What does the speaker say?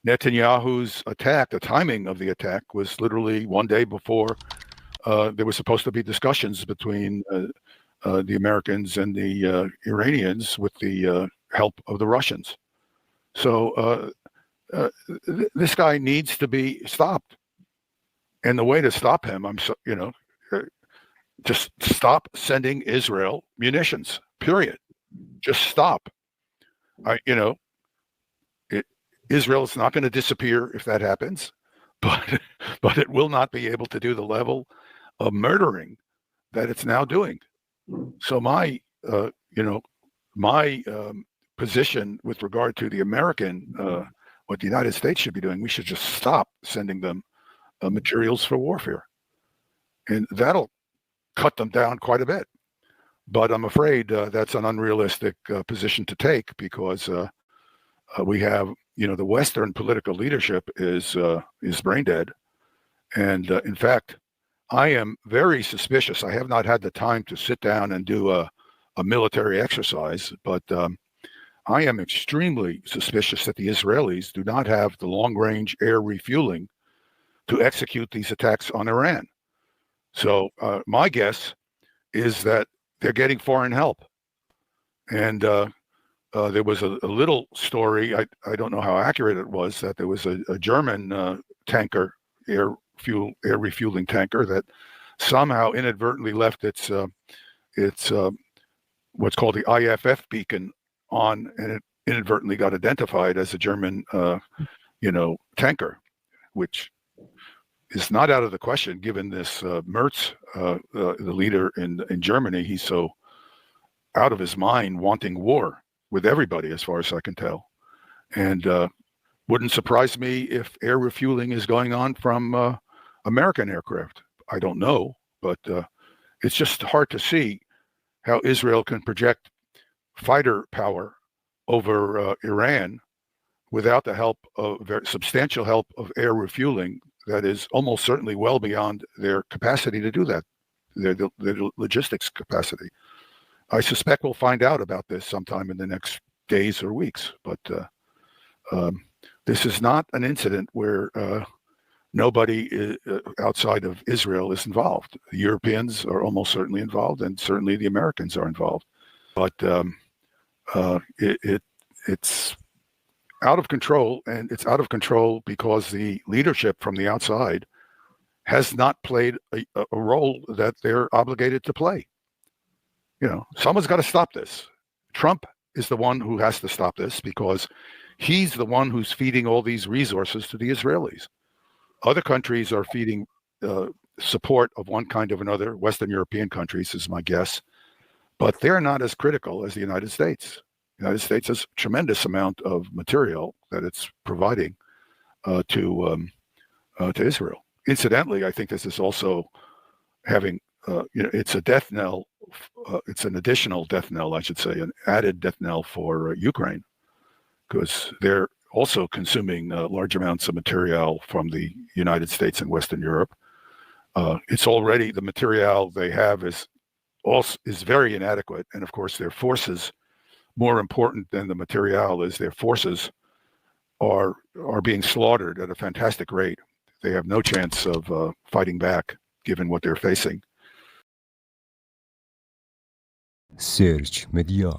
Netanyahu's attack, the timing of the attack was literally one day before there were supposed to be discussions between the Americans and the Iranians with the help of the Russians. So this guy needs to be stopped. And the way to stop him, just stop sending Israel munitions, period. Just stop. Israel is not going to disappear if that happens, but it will not be able to do the level of murdering that it's now doing. So my position with regard to the American, what the United States should be doing, we should just stop sending them materials for warfare, and that'll cut them down quite a bit. But I'm afraid that's an unrealistic position to take, because we have, the Western political leadership is brain dead, and in fact, I am very suspicious. I have not had the time to sit down and do a military exercise, but I am extremely suspicious that the Israelis do not have the long-range air refueling to execute these attacks on Iran. So my guess is that they're getting foreign help. And there was a little story, I don't know how accurate it was, that there was a German tanker, air refueling tanker, that somehow inadvertently left its what's called the IFF beacon on, and it inadvertently got identified as a German tanker, which is not out of the question given this Merz, the leader in Germany. He's so out of his mind, wanting war with everybody, as far as I can tell. And wouldn't surprise me if air refueling is going on from American aircraft. I don't know, but it's just hard to see how Israel can project fighter power over Iran without the help of very substantial help of air refueling that is almost certainly well beyond their capacity to do that, their logistics capacity. I suspect we'll find out about this sometime in the next days or weeks, but this is not an incident where nobody outside of Israel is involved. The Europeans are almost certainly involved, and certainly the Americans are involved. But it's out of control, and it's out of control because the leadership from the outside has not played a role that they're obligated to play. Someone's got to stop this. Trump is the one who has to stop this, because he's the one who's feeding all these resources to the Israelis. Other countries are feeding support of one kind or another. Western European countries is my guess, but they're not as critical as the United States. The United States has a tremendous amount of material that it's providing to Israel. Incidentally, I think this is also having, it's a death knell. It's an additional death knell, I should say, an added death knell for Ukraine, because they're also consuming large amounts of material from the United States and Western Europe. It's already, the material they have is very inadequate, and of course their forces, more important than the material is their forces are being slaughtered at a fantastic rate. They have no chance of fighting back given what they're facing. سرچ مدیا